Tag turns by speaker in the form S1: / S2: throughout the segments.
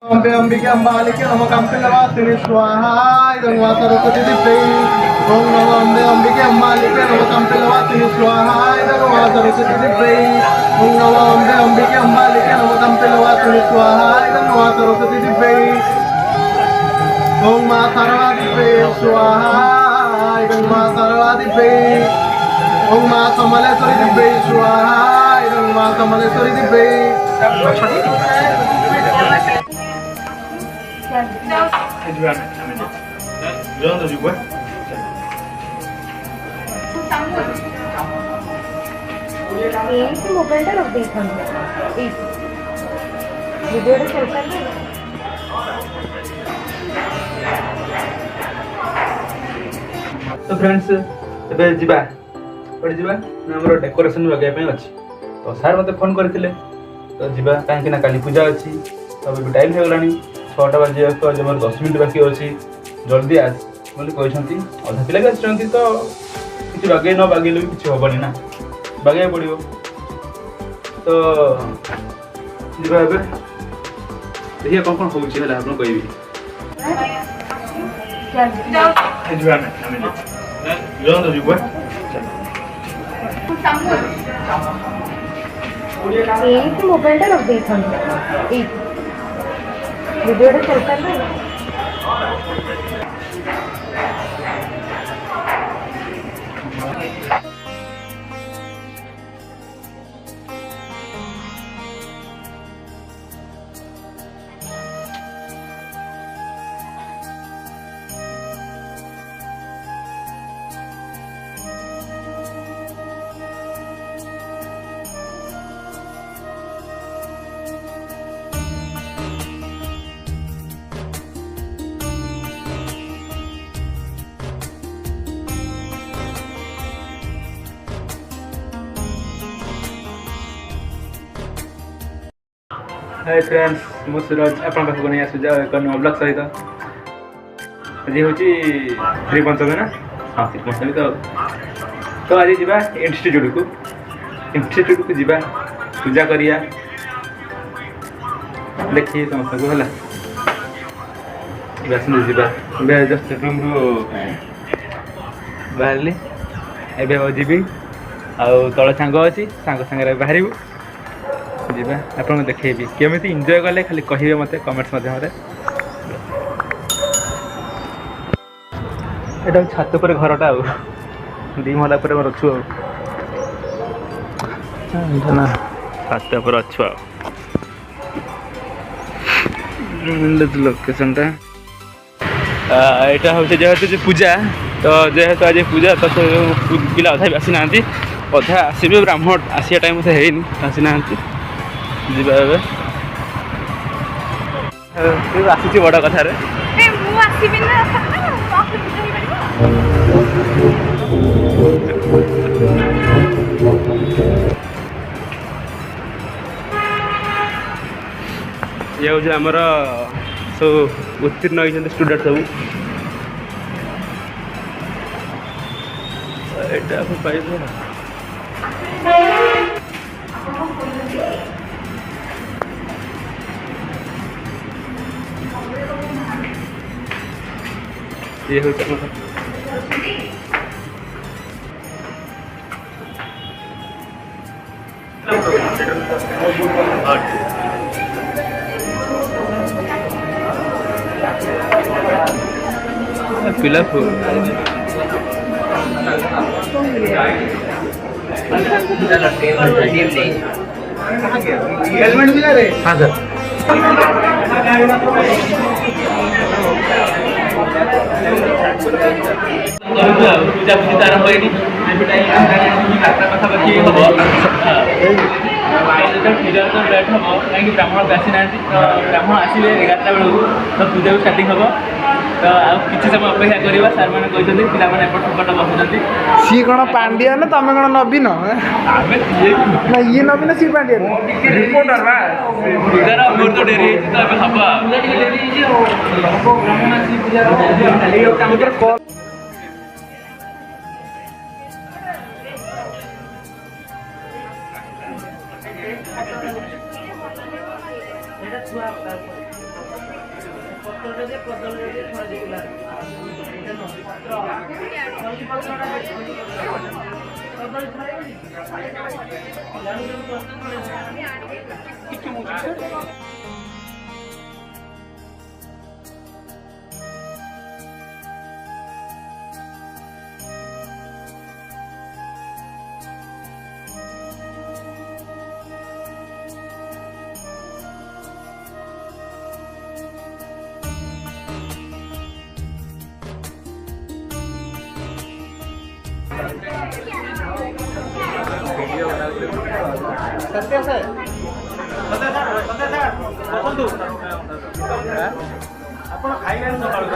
S1: अम्बे अंबिके अम्बालिके नमः कंपिलवासिनि स्वाहा इदं वासरस्वती दिव्यै ओम नमो अम्बे अंबिके अम्बालिके नमः कंपिलवासिनि स्वाहा इदं वासरस्वती दिव्यै ओम नमो अम्बे अंबिके अम्बालिके नमः कंपिलवासिनि स्वाहा इदं वासरस्वती दिव्यै ओम मा सर्वा दिव्यै स्वाहा इदं मा सर्वा दिव्यै ओम मा कमलेश्वरी दिव्यै स्वाहा इदं मा कमलेश्वरी दिव्यै
S2: मोबाइल रख दे वीडियो
S3: तो फ्रेंड्स एबे जिबा पड़ जिबा हमरो डेकोरेशन लगे पे अछि तो सर मते फोन करथिले तो जिबा काहे ना काली पूजा अछि तो भी टाइम हो गलानी 6टा बजे तो जमर 10 मिनिट बाकी अछि जल्दी आस बोली कहछंती अधा पिला के आछंती तो किछ बागे न बागेले किछ होबनी ना बागे पड़ियो तो जिबा एबे देखिए कौन होउची हला आपन कहबी जिबा ना जोन तो जिबा
S2: मोबाइल रख दे वीडियो चलता है
S3: हाय फ्रेंड्स मु सूरज अपन पास को नहीं आसुजा एक नो ब्लॉग सहित आज होची श्री पंचमी ना हां श्री पंचमी तो आज जीवा इंस्टीट्यूट को जीवा पूजा करिया देखिए समस्त को हला बस न जीवा बे जस्ट रूम रो बाहरली एबे हो जीबी आ तळ सांग अछि सांग संगे बाहरिबो जीवा आपन देखेबी केमिति एन्जॉय करले खाली कहिबे मते कमेंट्स माध्यम एटा छात पर घरटा दी महला पर रछु ना छात पर अछु लोकेशन टा एटा होते जेहेतु पूजा तो जेहेतु आज पूजा तो पिला अधा आसी ना अधा आसबे ब्राह्मण आसिया टाइम से हेनी आसी ना जीवा एबे तू आसी बड़ कथा रे
S4: ए मु आसीबी ना आप पूजा ही
S3: ये हो हमर सब उत्तीर्ण होइछन स्टूडेंट सब एटा पाइबो ये हो पिला फूल
S1: हेलमेट मिला रे
S3: हाँ सर पूजा पूजी तार होइनी पाखापाखि हम लेट हम कहीं ब्राह्मण आसी ना ब्राह्मण आसवे 11टा बेलू तो पूजा भी स्टार्टिंग हम तो किसी समय अपेक्षा करवा सार मैंने कहते पे एपट सेपट बसुँच
S1: सी कौन पांड्या ना तमें कौन नवीन ना ये नवीन सी पांड्या रिपोर्टर
S3: मोर तो डेरी तो हम
S1: सत्य सर बसंतु ଆପଣ ଖାଇଲେଣି ସକାଳୁ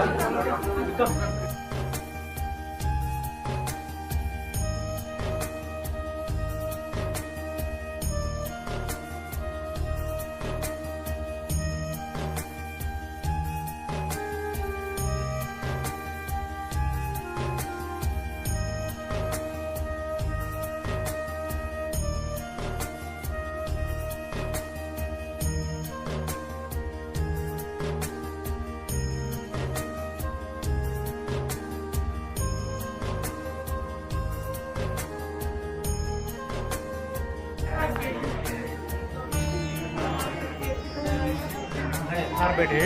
S1: बाहर बैठे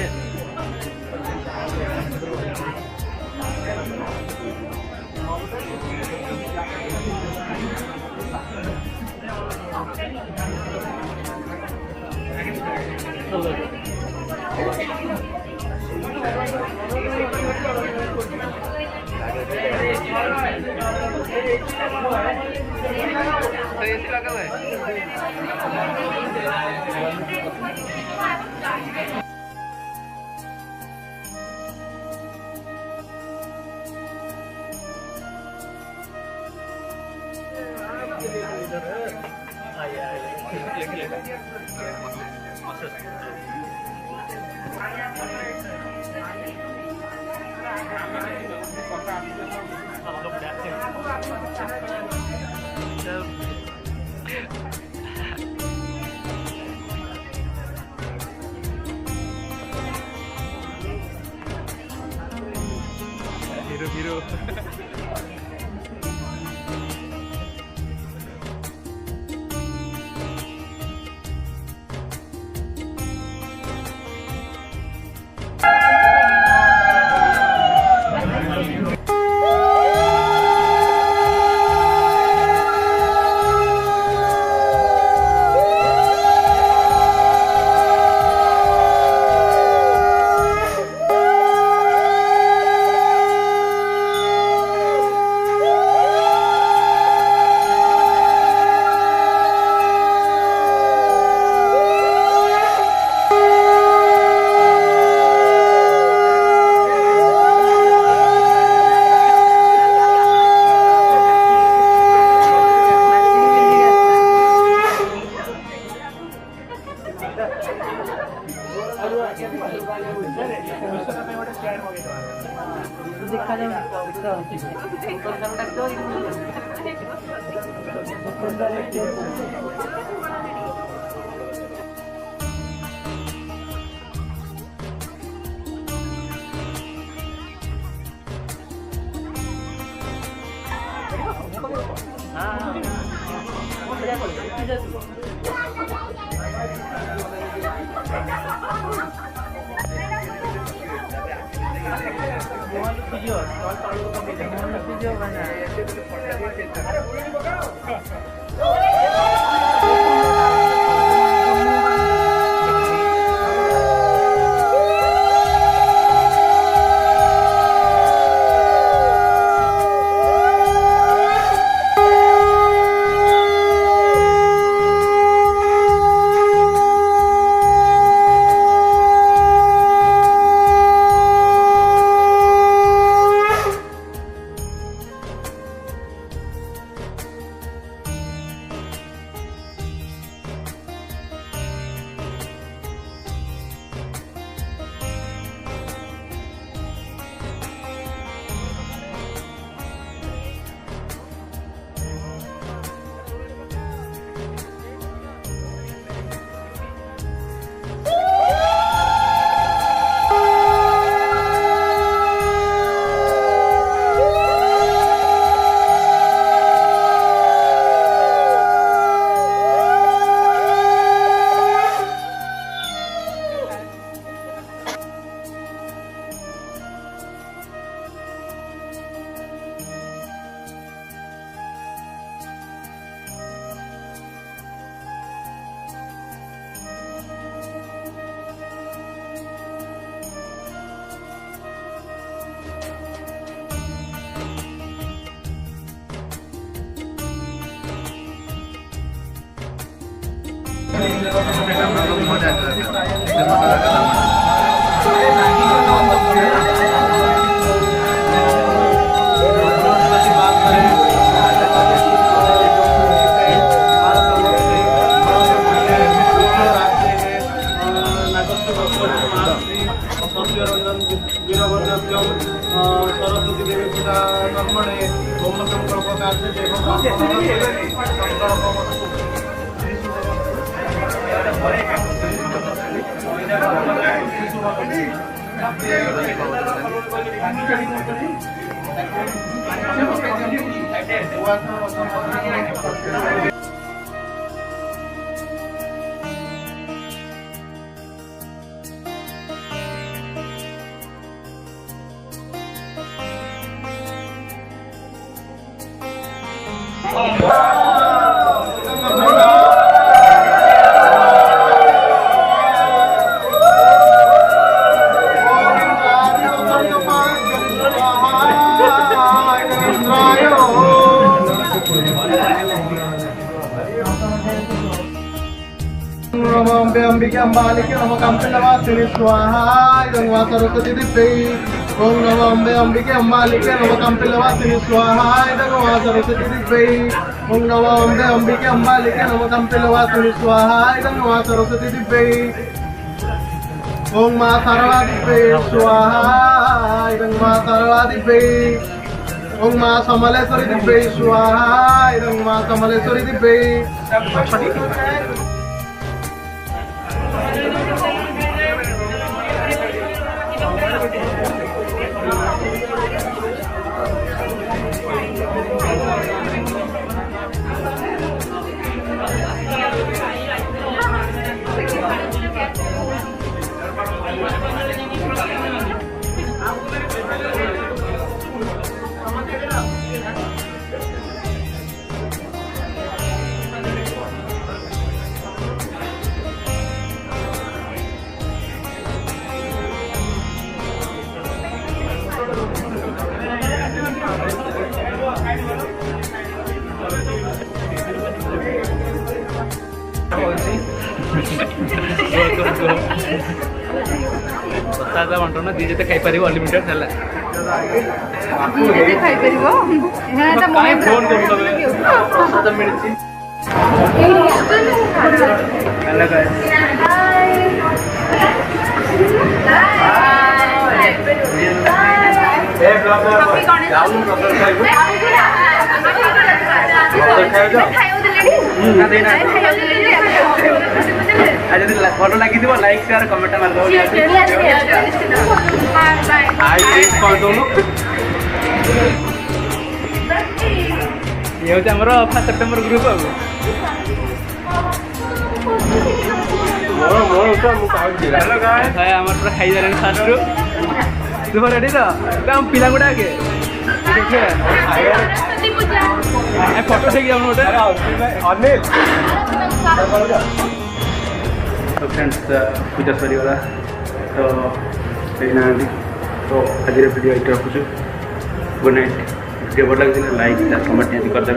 S1: एसी लगा हुआ है। Biru-biru. सरस्वती देवी पूजा कर्मणे ओम संकल्प कार्य अंबिके अंबालिके नम कंपिलवासिनी स्वाहा इदं वा सरस्वती दिव्यै ओम नमो अम्बे अंबिके अंबालिके नम कंपिलवासिनी स्वाहा इदं वा सरस्वती दिव्यै ओम नमो अम्बे अंबिके अंबालिके नम कंपिलवासिनी स्वाहा इदं वा सरस्वती दिव्यै ओम मा सरला दिव्यै स्वाहा इदं वा सरला दिव्यै ओम मा समलेश्वरी दिव्यै स्वाहा इदं वा समलेश्वरी दिव्यै
S3: କଥା ବଣ୍ଟନ ନା ଯିଏ ଯେତେ ଖାଇପାରିବ ଅନଲିମିଟେଡ୍ ହେଲା
S4: ଯେତେ ଖାଇପାରିବ
S3: କାଇଁ ଫୋନ୍ କରୁଛ ପ୍ରସାଦ ମିଳିଛି ହେଲା କାଇଁ ଏ ବ୍ଲଗ ଯାଉନୁ ପ୍ରସାଦ ଖାଇବୁ ଯଦି ଭଲ ଲାଗିଥିବ ଲାଇକ୍ ସେୟାର କମେଣ୍ଟ ମାରିଦେବ ଇଏ ହେଉଛି ଆମର 5 ସେପ୍ଟେମ୍ବର ଗ୍ରୁପ୍ ଆଉ ଆମର ପୁରା ଖାଇସାରିଲାଣି ଫାଷ୍ଟରୁ ତୁ ରେଡ଼ି ତ ଆମ ପିଲା ଗୁଡ଼ା ଆଗେ ଫଟୋ ଉଠେଇକି ଯାଉନୁ ଗୋଟେ तो फ्रेंड्स पूजा सरीगला तो ना तो आज वीडियो ये रखुचु गुड नाइट वीडियो भल लगे लाइक कमेंट करदे।